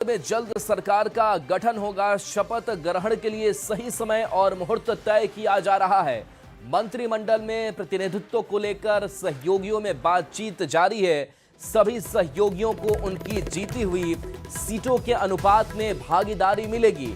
में जल्द सरकार का गठन होगा। शपथ ग्रहण के लिए सही समय और मुहूर्त तय किया जा रहा है। मंत्रिमंडल में प्रतिनिधित्व को लेकर सहयोगियों में बातचीत जारी है। सभी सहयोगियों को उनकी जीती हुई सीटों के अनुपात में भागीदारी मिलेगी।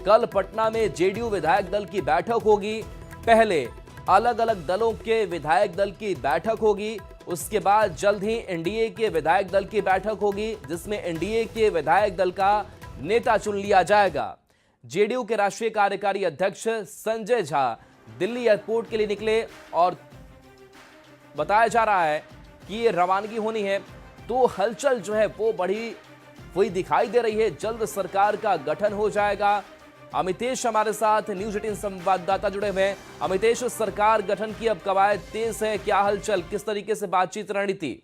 कल पटना में जेडीयू विधायक दल की बैठक होगी। पहले अलग अलग दलों के विधायक दल की बैठक होगी, उसके बाद जल्द ही एनडीए के विधायक दल की बैठक होगी, जिसमें एनडीए के विधायक दल का नेता चुन लिया जाएगा। जेडीयू के राष्ट्रीय कार्यकारी अध्यक्ष संजय झा दिल्ली एयरपोर्ट के लिए निकले और बताया जा रहा है कि ये रवानगी होनी है, तो हलचल जो है वो बढ़ी हुई दिखाई दे रही है। जल्द सरकार का गठन हो जाएगा। अमितेश हमारे साथ न्यूज 18 संवाददाता जुड़े हुए हैं। अमितेश, सरकार गठन की अब कवायद तेज है, क्या हलचल, किस तरीके से बातचीत रणनीति?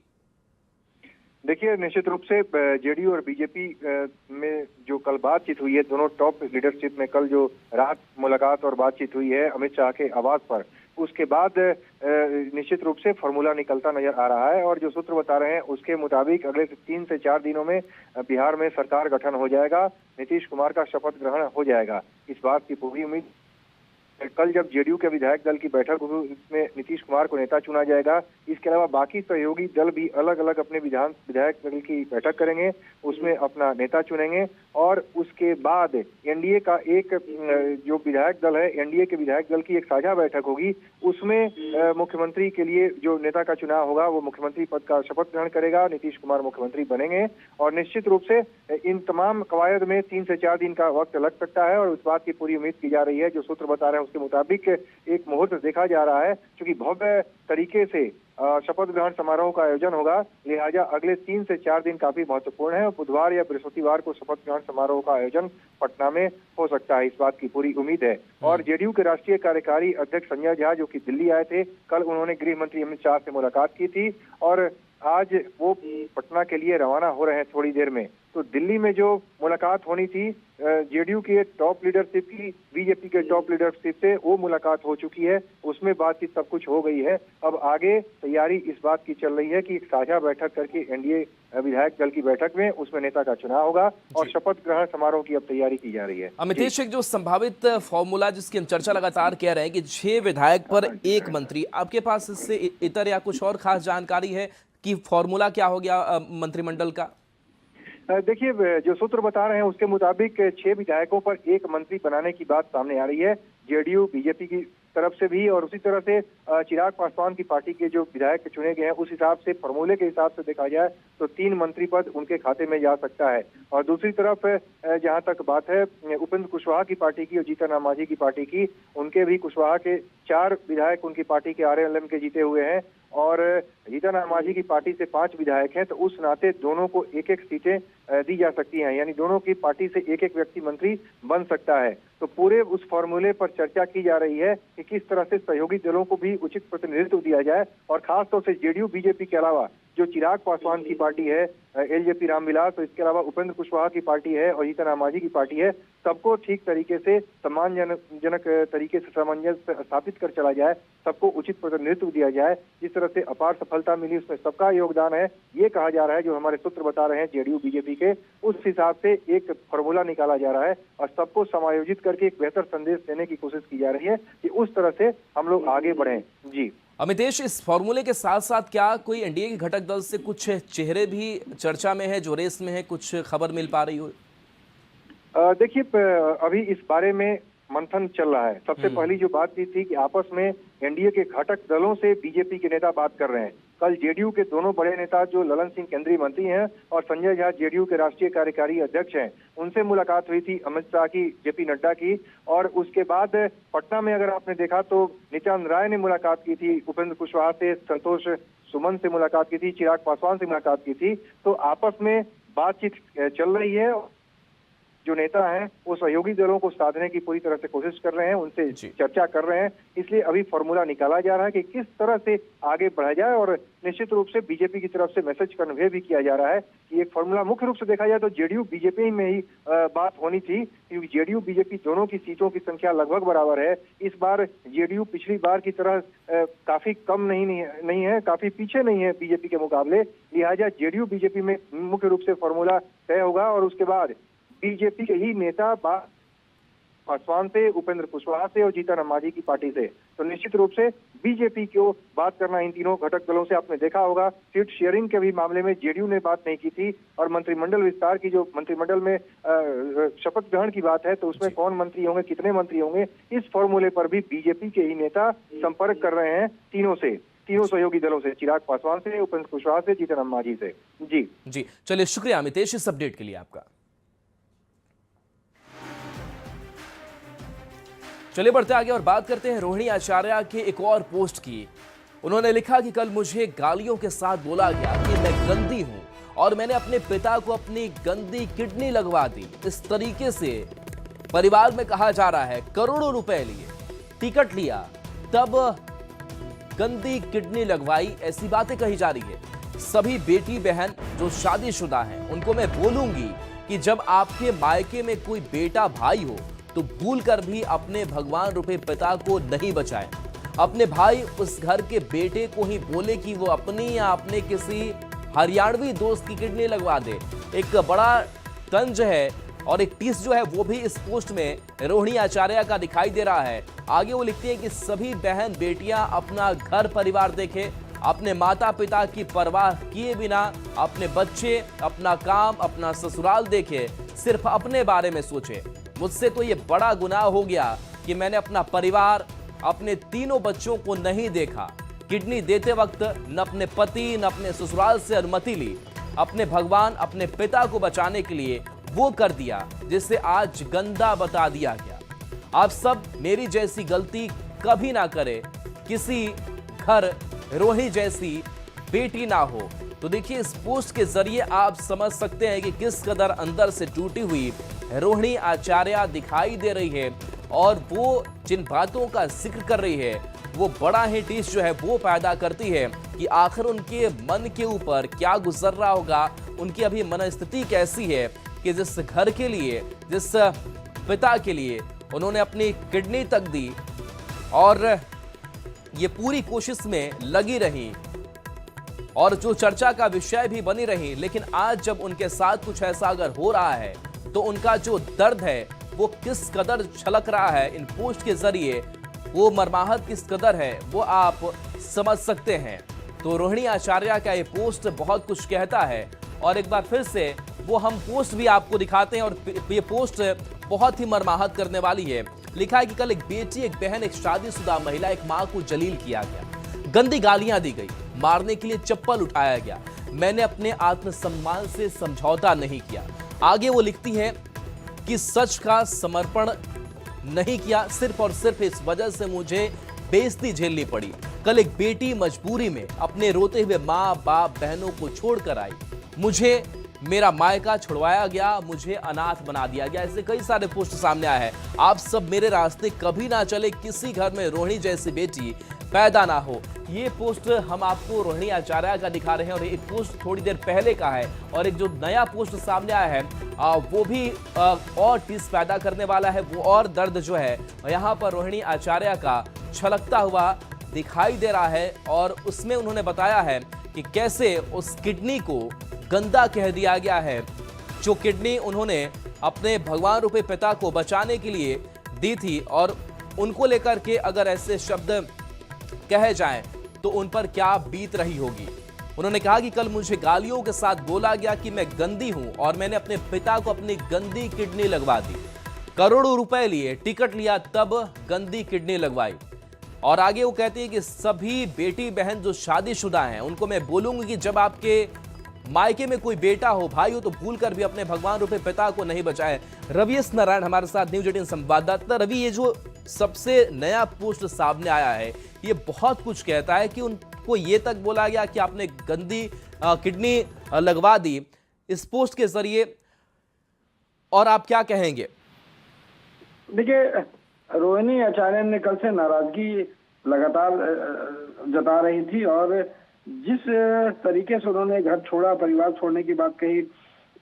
देखिए, निश्चित रूप से जेडीयू और बीजेपी में जो कल बातचीत हुई है, दोनों टॉप लीडरशिप में कल जो रात मुलाकात और बातचीत हुई है अमित शाह के आवास पर, उसके बाद निश्चित रूप से फॉर्मूला निकलता नजर आ रहा है। और जो सूत्र बता रहे हैं उसके मुताबिक अगले 3 से 4 दिनों में बिहार में सरकार गठन हो जाएगा, नीतीश कुमार का शपथ ग्रहण हो जाएगा। इस बात की पूरी उम्मीद। कल जब जेडीयू के विधायक दल की बैठक हुई, उसमें नीतीश कुमार को नेता चुना जाएगा। इसके अलावा बाकी सहयोगी दल भी अलग अलग अपने विधायक दल की बैठक करेंगे, उसमें अपना नेता चुनेंगे। और उसके बाद एनडीए का एक जो विधायक दल है, एनडीए के विधायक दल की एक साझा बैठक होगी। उसमें मुख्यमंत्री के लिए जो नेता का चुनाव होगा वो मुख्यमंत्री पद का शपथ ग्रहण करेगा, नीतीश कुमार मुख्यमंत्री बनेंगे। और निश्चित रूप से इन तमाम कवायद में 3 से 4 दिन का वक्त लग सकता है। और उस बात की पूरी उम्मीद की जा रही है, जो सूत्र बता रहे हैं उसके मुताबिक एक मुहूर्त देखा जा रहा है, क्योंकि भव्य तरीके से शपथ ग्रहण समारोह का आयोजन होगा। लिहाजा अगले 3 से 4 दिन काफी महत्वपूर्ण है। बुधवार या बृहस्पतिवार को शपथ ग्रहण समारोह का आयोजन पटना में हो सकता है, इस बात की पूरी उम्मीद है। और जेडीयू के राष्ट्रीय कार्यकारी अध्यक्ष संजय झा, जो कि दिल्ली आए थे, कल उन्होंने गृह मंत्री अमित शाह से मुलाकात की थी और आज वो पटना के लिए रवाना हो रहे हैं थोड़ी देर में। तो दिल्ली में जो मुलाकात होनी थी जेडीयू के टॉप लीडरशिप की बीजेपी के टॉप लीडरशिप से, वो मुलाकात हो चुकी है, उसमें बातचीत सब कुछ हो गई है। अब आगे तैयारी इस बात की चल रही है कि एक साझा बैठक करके एनडीए विधायक दल की बैठक में उसमें नेता का चुनाव होगा और शपथ ग्रहण समारोह की अब तैयारी की जा रही है। अमितेश, एक जो संभावित फॉर्मूला जिसकी हम चर्चा लगातार कह रहे हैं कि 6 विधायक पर 1 मंत्री, आपके पास इससे इतर या कुछ और खास जानकारी है कि फॉर्मूला क्या हो गया मंत्रिमंडल का? देखिए, जो सूत्र बता रहे हैं उसके मुताबिक 6 विधायकों पर 1 मंत्री बनाने की बात सामने आ रही है, जेडीयू बीजेपी की तरफ से भी। और उसी तरह से चिराग पासवान की पार्टी के जो विधायक चुने गए हैं, उस हिसाब से फॉर्मूले के हिसाब से देखा जाए तो 3 मंत्री पद उनके खाते में जा सकता है। और दूसरी तरफ जहां तक बात है उपेंद्र कुशवाहा की पार्टी की और जीतन राम मांझी की पार्टी की, उनके भी कुशवाहा के 4 विधायक उनकी पार्टी के आरएलएम के जीते हुए हैं और जीतन राम मांझी की पार्टी से 5 विधायक हैं। तो उस नाते दोनों को 1-1 सीटें दी जा सकती हैं, यानी दोनों की पार्टी से 1-1 व्यक्ति मंत्री बन सकता है। तो पूरे उस फॉर्मूले पर चर्चा की जा रही है कि किस तरह से सहयोगी दलों को भी उचित प्रतिनिधित्व दिया जाए। और खासतौर से जेडीयू बीजेपी के अलावा जो चिराग पासवान की पार्टी है, एलजेपी रामविलास, तो इसके अलावा उपेंद्र कुशवाहा की पार्टी है और जीतन राम मांझी की पार्टी है, सबको ठीक तरीके से सम्मानजनक तरीके से सामंजस्य स्थापित कर चला जाए, सबको उचित प्रतिनिधित्व दिया जाए। जिस तरह से अपार सफलता मिली उसमें सबका योगदान है, ये कहा जा रहा है। जो हमारे सूत्र बता रहे हैं जेडीयू बीजेपी के, उस हिसाब से एक फॉर्मूला निकाला जा रहा है और सबको समायोजित करके एक बेहतर संदेश देने की कोशिश की जा रही है कि उस तरह से हम लोग आगे बढ़ें। जी अमितेश, इस फॉर्मूले के साथ साथ क्या कोई एनडीए के घटक दल से कुछ चेहरे भी चर्चा में है, जो रेस में है, कुछ खबर मिल पा रही हो? देखिए, अभी इस बारे में मंथन चल रहा है। सबसे पहली जो बात थी कि आपस में एनडीए के घटक दलों से बीजेपी के नेता बात कर रहे हैं। कल जेडीयू के दोनों बड़े नेता जो ललन सिंह केंद्रीय मंत्री हैं और संजय झा जेडीयू के राष्ट्रीय कार्यकारी अध्यक्ष हैं, उनसे मुलाकात हुई थी अमित शाह की, जेपी नड्डा की। और उसके बाद पटना में अगर आपने देखा तो नित्यानंद राय ने मुलाकात की थी उपेंद्र कुशवाहा से, संतोष सुमन से मुलाकात की थी, चिराग पासवान से मुलाकात की थी। तो आपस में बातचीत चल रही है। जो नेता हैं वो सहयोगी दलों को साधने की पूरी तरह से कोशिश कर रहे हैं, उनसे चर्चा कर रहे हैं। इसलिए अभी फॉर्मूला निकाला जा रहा है कि किस तरह से आगे बढ़ा जाए। और निश्चित रूप से बीजेपी की तरफ से मैसेज कन्वे भी किया जा रहा है कि एक फॉर्मूला मुख्य रूप से देखा जाए तो जेडीयू बीजेपी में ही बात होनी थी, क्योंकि जेडीयू बीजेपी दोनों की सीटों की संख्या लगभग बराबर है। इस बार जेडीयू पिछली बार की तरह काफी कम नहीं है, काफी पीछे नहीं है बीजेपी के मुकाबले। लिहाजा जेडीयू बीजेपी में मुख्य रूप से फॉर्मूला तय होगा और उसके बाद बीजेपी के ही नेता पासवान से, उपेंद्र कुशवाहा से और जीतन मांझी की पार्टी से। तो निश्चित रूप से बीजेपी को बात करना इन तीनों घटक दलों से, आपने देखा होगा सीट शेयरिंग के भी मामले में जेडीयू ने बात नहीं की थी, और मंत्रिमंडल विस्तार की जो मंत्रिमंडल में शपथ ग्रहण की बात है, तो उसमें कौन मंत्री होंगे, कितने मंत्री होंगे, इस फॉर्मूले पर भी बीजेपी के ही नेता संपर्क कर रहे हैं तीनों सहयोगी दलों से, चिराग पासवान से, उपेंद्र कुशवाहा से, जीतन मांझी से। जी चलिए, शुक्रिया अमितेश इस अपडेट के लिए आपका। चलिए बढ़ते आगे और बात करते हैं रोहिणी आचार्य के एक और पोस्ट की। उन्होंने लिखा कि कल मुझे गालियों के साथ बोला गया कि मैं गंदी हूं और मैंने अपने पिता को अपनी गंदी किडनी लगवा दी। इस तरीके से परिवार में कहा जा रहा है करोड़ों रुपए लिए, टिकट लिया, तब गंदी किडनी लगवाई, ऐसी बातें कही जा रही है। सभी बेटी बहन जो शादीशुदा हैं उनको मैं बोलूंगी कि जब आपके मायके में कोई बेटा भाई हो तो भूलकर भी अपने भगवान रूपे पिता को नहीं बचाएं। अपने भाई उस घर के बेटे को ही बोले कि वो अपनी या अपने किसी हरियाणवी दोस्त की किडनी लगवा दे। एक बड़ा तंज है और एक टीस जो है वो भी इस पोस्ट में रोहिणी आचार्य का दिखाई दे रहा है। आगे वो लिखती है कि सभी बहन बेटियां अपना घर परिवार देखें, अपने माता पिता की परवाह किए बिना अपने बच्चे, अपना काम, अपना ससुराल देखे, सिर्फ अपने बारे में सोचे। मुझसे तो ये बड़ा गुनाह हो गया कि मैंने अपना परिवार, अपने तीनों बच्चों को नहीं देखा। किडनी देते वक्त न अपने पति न अपने ससुराल से अनुमति ली। अपने भगवान, अपने पिता को बचाने के लिए वो कर दिया जिसे आज गंदा बता दिया गया। आप सब मेरी जैसी गलती कभी ना करें, किसी घर रोहिणी जैसी बेटी ना हो। तो देखिए, इस पोस्ट के जरिए आप समझ सकते हैं कि किस कदर अंदर से टूटी हुई रोहिणी आचार्य दिखाई दे रही है, और वो जिन बातों का जिक्र कर रही है वो बड़ा ही टीस जो है वो पैदा करती है कि आखिर उनके मन के ऊपर क्या गुजर रहा होगा, उनकी अभी मनस्थिति कैसी है कि जिस घर के लिए, जिस पिता के लिए उन्होंने अपनी किडनी तक दी और ये पूरी कोशिश में लगी रही और जो चर्चा का विषय भी बनी रही, लेकिन आज जब उनके साथ कुछ ऐसा अगर हो रहा है तो उनका जो दर्द है वो किस कदर छलक रहा है इन पोस्ट के जरिए, वो मर्माहत किस कदर है वो आप समझ सकते हैं। तो रोहिणी आचार्य का ये पोस्ट बहुत कुछ कहता है, और एक बार फिर से वो हम पोस्ट भी आपको दिखाते हैं, और ये पोस्ट बहुत ही मर्माहत करने वाली है। लिखा है कि कल एक बेटी, एक बहन, एक शादीशुदा महिला, एक मां को जलील किया गया, गंदी गालियां दी गई, मारने के लिए चप्पल उठाया गया। मैंने अपने आत्मसम्मान से समझौता नहीं किया। आगे वो लिखती है कि सच का समर्पण नहीं किया, सिर्फ और सिर्फ इस वजह से मुझे बेइज्जती झेलनी पड़ी। कल एक बेटी मजबूरी में अपने रोते हुए माँ बाप बहनों को छोड़कर आई, मुझे मेरा मायका छुड़वाया गया, मुझे अनाथ बना दिया गया। ऐसे कई सारे पोस्ट सामने आए हैं। आप सब मेरे रास्ते कभी ना चले, किसी घर में रोहिणी जैसी बेटी पैदा ना हो। ये पोस्ट हम आपको रोहिणी आचार्य का दिखा रहे हैं, और एक पोस्ट थोड़ी देर पहले का है, और एक जो नया पोस्ट सामने आया है वो भी और टीस पैदा करने वाला है। वो और दर्द जो है यहाँ पर रोहिणी आचार्य का छलकता हुआ दिखाई दे रहा है, और उसमें उन्होंने बताया है कि कैसे उस किडनी को गंदा कह दिया गया है, जो किडनी उन्होंने अपने भगवान रूपे पिता को बचाने के लिए दी थी, और उनको लेकर के अगर ऐसे शब्द कहे जाएं तो उन पर क्या बीत रही होगी। उन्होंने कहा कि कल मुझे गालियों के साथ बोला गया कि मैं गंदी हूं और मैंने अपने पिता को अपनी गंदी किडनी लगवा दी। करोड़ों रुपए लिए, टिकट लिया, तब गंदी किडनी लगवाई। और आगे वो कहती है कि सभी बेटी बहन जो शादीशुदा हैं उनको मैं बोलूंगी कि जब आपके मायके में कोई बेटा हो, भाई हो, तो भूल कर भी अपने भगवान रूपे पिता को नहीं बचाए। रवि एस नारायण हमारे साथ, न्यूज 18 संवाददाता। रवि, ये जो सबसे नया पोस्ट सामने आया है ये बहुत कुछ कहता है कि उनको ये तक बोला गया कि आपने गंदी किडनी लगवा दी इस पोस्ट के जरिए, और आप क्या कहेंगे? देखिए, रोहिणी आचार्य ने कल से नाराजगी लगातार जता रही थी, और जिस तरीके से उन्होंने घर छोड़ा, परिवार छोड़ने की बात कही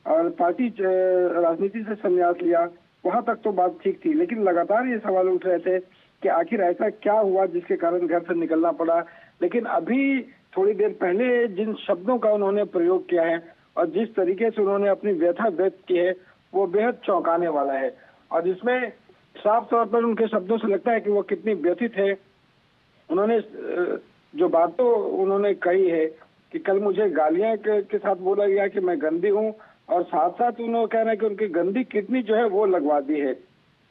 और पार्टी राजनीति से संन्यास लिया, वहां तक तो बात ठीक थी, लेकिन लगातार ये सवाल उठ रहे थे कि आखिर ऐसा क्या हुआ जिसके कारण घर से निकलना पड़ा। लेकिन अभी थोड़ी देर पहले जिन शब्दों का उन्होंने प्रयोग किया है और जिस तरीके से उन्होंने अपनी व्यथा व्यक्त की है, वो बेहद चौंकाने वाला है। और जिसमें साफ तौर पर उनके शब्दों से लगता है कि वो कितनी व्यथित है। उन्होंने जो बातों उन्होंने कही है कि कल मुझे गालियां के साथ बोला गया कि मैं गंदी हूं, और साथ साथ उन्होंने कह रहे हैं कि उनकी गंदी किडनी जो है वो लगवा दी है।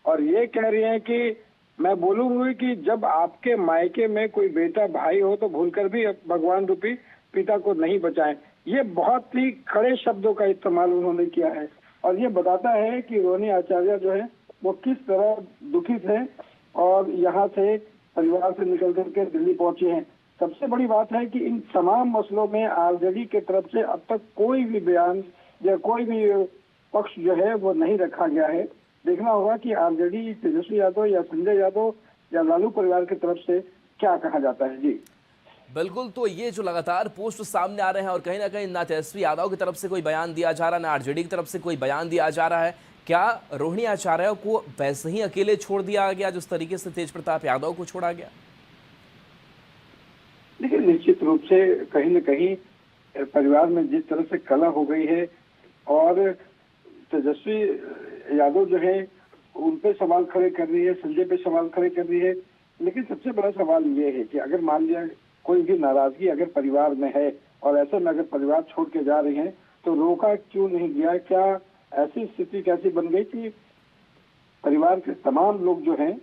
और ये कह रही हैं कि मैं बोलूंगी कि जब आपके मायके में कोई बेटा भाई हो तो भूलकर भी भगवान रूपी पिता को नहीं बचाएं। ये बहुत ही कड़े शब्दों का इस्तेमाल उन्होंने किया है, और ये बताता है कि रोहिणी आचार्य जो है वो किस तरह दुखित है और यहाँ से परिवार से निकल करके दिल्ली पहुंचे हैं। सबसे बड़ी बात है कि इन तमाम मसलों में आरजेडी के तरफ से अब तक कोई भी बयान या कोई भी पक्ष जो है वो नहीं रखा गया है। देखना होगा कि आरजेडी, तेजस्वी यादव या संजय यादव या लालू परिवार की तरफ से क्या कहा जाता है। जी बिल्कुल, तो ये जो लगातार पोस्ट सामने आ रहे हैं और कहीं ना कहीं ना तेजस्वी यादव की तरफ से कोई बयान दिया जा रहा है, ना आरजेडी की तरफ से कोई बयान दिया जा रहा है, क्या रोहिणी आचार्य को वैसे ही अकेले छोड़ दिया गया जिस तरीके से तेज प्रताप यादव को छोड़ा गया? देखिए, निश्चित रूप से कहीं न कहीं परिवार में जिस तरह से कलह हो गई है और तेजस्वी यादव जो है उन पे सवाल खड़े कर रही है, संजय पे सवाल खड़े कर रही है, लेकिन सबसे बड़ा सवाल ये है कि अगर मान लिया कोई भी नाराजगी अगर परिवार में है और ऐसे में अगर परिवार छोड़ के जा रही है तो रोका क्यों नहीं गया? क्या ऐसी स्थिति कैसी बन गई कि परिवार के तमाम लोग जो हैं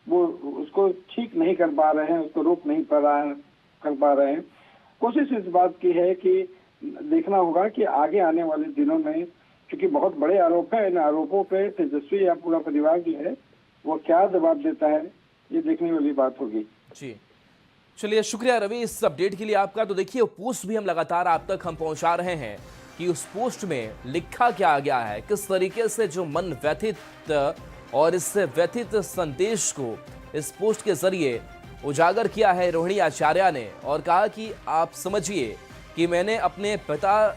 वो उसको ठीक नहीं कर पा रहे हैं, उसको रोक नहीं कर पा रहे हैं? कोशिश इस बात की है कि देखना होगा कि आगे आने वाले दिनों में, क्योंकि बहुत बड़े आरोप है, इन आरोपों पे तेजस्वी या पूरा परिवार जो है वो क्या जवाब देता है, ये देखने वाली बात होगी। जी चलिए, शुक्रिया रवि इस अपडेट के लिए आपका। तो देखिए, पोस्ट भी हम लगातार आप तक हम पहुंचा रहे हैं कि उस पोस्ट में लिखा क्या गया है, किस तरीके से जो मन व्यथित और इस व्यथित संदेश को इस पोस्ट के जरिए उजागर किया है रोहिणी आचार्य ने, और कहा कि आप समझिए कि मैंने अपने पिता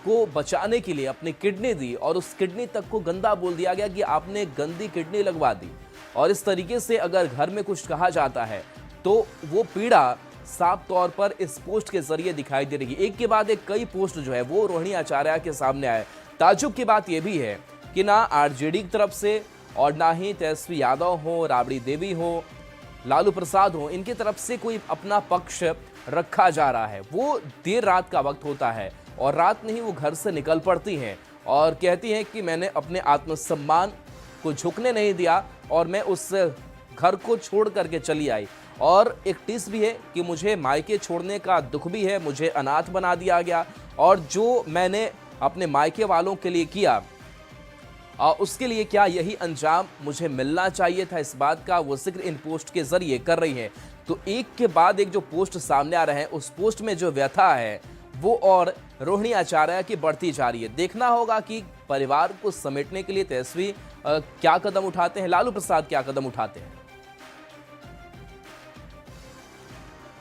को बचाने के लिए अपनी किडनी दी और उस किडनी तक को गंदा बोल दिया गया कि आपने गंदी किडनी लगवा दी। और इस तरीके से अगर घर में कुछ कहा जाता है तो वो पीड़ा साफ तौर पर इस पोस्ट के जरिए दिखाई दे रही है। एक के बाद एक कई पोस्ट जो है वो रोहिणी आचार्य के सामने आए। ताज्जुब की बात यह भी है कि ना आरजेडी की तरफ से और ना ही तेजस्वी यादव हो, राबड़ी देवी हो, लालू प्रसाद हो, इनकी तरफ से कोई अपना पक्ष रखा जा रहा है। वो देर रात का वक्त होता है और रात में ही वो घर से निकल पड़ती हैं और कहती हैं कि मैंने अपने आत्मसम्मान को झुकने नहीं दिया और मैं उस घर को छोड़ करके चली आई। और एक टीस भी है कि मुझे मायके छोड़ने का दुख भी है, मुझे अनाथ बना दिया गया और जो मैंने अपने मायके वालों के लिए किया उसके लिए क्या यही अंजाम मुझे मिलना चाहिए था, इस बात का वो जिक्र इन पोस्ट के जरिए कर रही हैं। तो एक के बाद एक जो पोस्ट सामने आ रहे हैं, उस पोस्ट में जो व्यथा है वो और रोहिणी आचार्य की बढ़ती जा रही है। देखना होगा कि परिवार को समेटने के लिए तेजस्वी क्या कदम उठाते हैं, लालू प्रसाद क्या कदम उठाते हैं।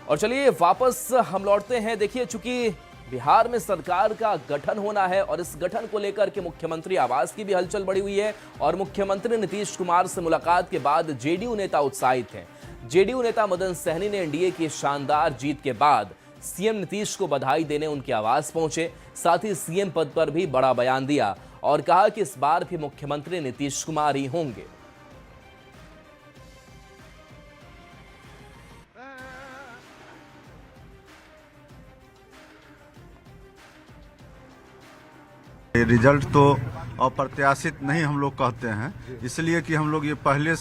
और चलिए वापस हम लौटते हैं। देखिए, चूंकि बिहार में सरकार का गठन होना है और इस गठन को लेकर के मुख्यमंत्री आवास की भी हलचल बढ़ी हुई है और मुख्यमंत्री नीतीश कुमार से मुलाकात के बाद जेडीयू नेता उत्साहित हैं। जेडीयू नेता मदन सहनी ने एनडीए की शानदार जीत के बाद सीएम नीतीश को बधाई देने उनके आवास पहुंचे। साथ ही सीएम पद पर भी बड़ा बयान दिया और कहा कि इस बार भी मुख्यमंत्री नीतीश कुमार ही होंगे। रिजल्ट तो अप्रत्याशित नहीं हम लोग कहते हैं, इसलिए कि हम लोग ये पहले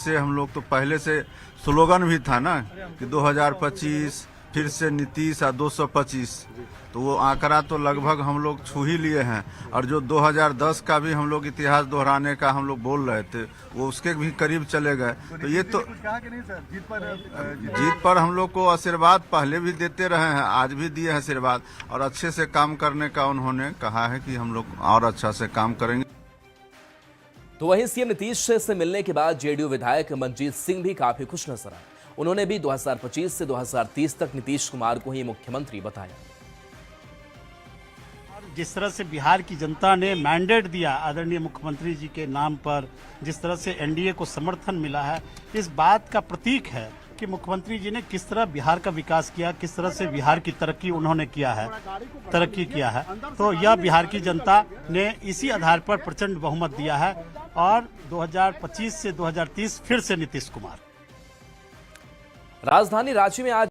से स्लोगन भी था ना कि 2025 फिर से नीतीश और 225, तो वो आंकड़ा तो लगभग हम लोग छू ही लिए हैं। और जो 2010 का भी हम लोग इतिहास दोहराने का हम लोग बोल रहे थे वो उसके भी करीब चले गए। तो ये तो जीत पर हम लोग को आशीर्वाद पहले भी देते रहे हैं, आज भी दिए हैं आशीर्वाद, और अच्छे से काम करने का उन्होंने कहा है कि हम लोग और अच्छा से काम करेंगे। तो वहीं सीएम नीतीश से मिलने के बाद जेडीयू विधायक मनजीत सिंह भी काफी खुश नजर आए। उन्होंने भी 2025 से 2030 तक नीतीश कुमार को ही मुख्यमंत्री बताया। जिस तरह से बिहार की जनता ने मैंडेट दिया आदरणीय मुख्यमंत्री जी के नाम पर, जिस तरह से एनडीए को समर्थन मिला है, इस बात का प्रतीक है कि मुख्यमंत्री जी ने किस तरह बिहार का विकास किया, किस तरह से बिहार की तरक्की उन्होंने किया है, तो यह बिहार की जनता ने इसी आधार पर प्रचंड बहुमत दिया है और 2025 से 2030 फिर से नीतीश कुमार। राजधानी रांची में आज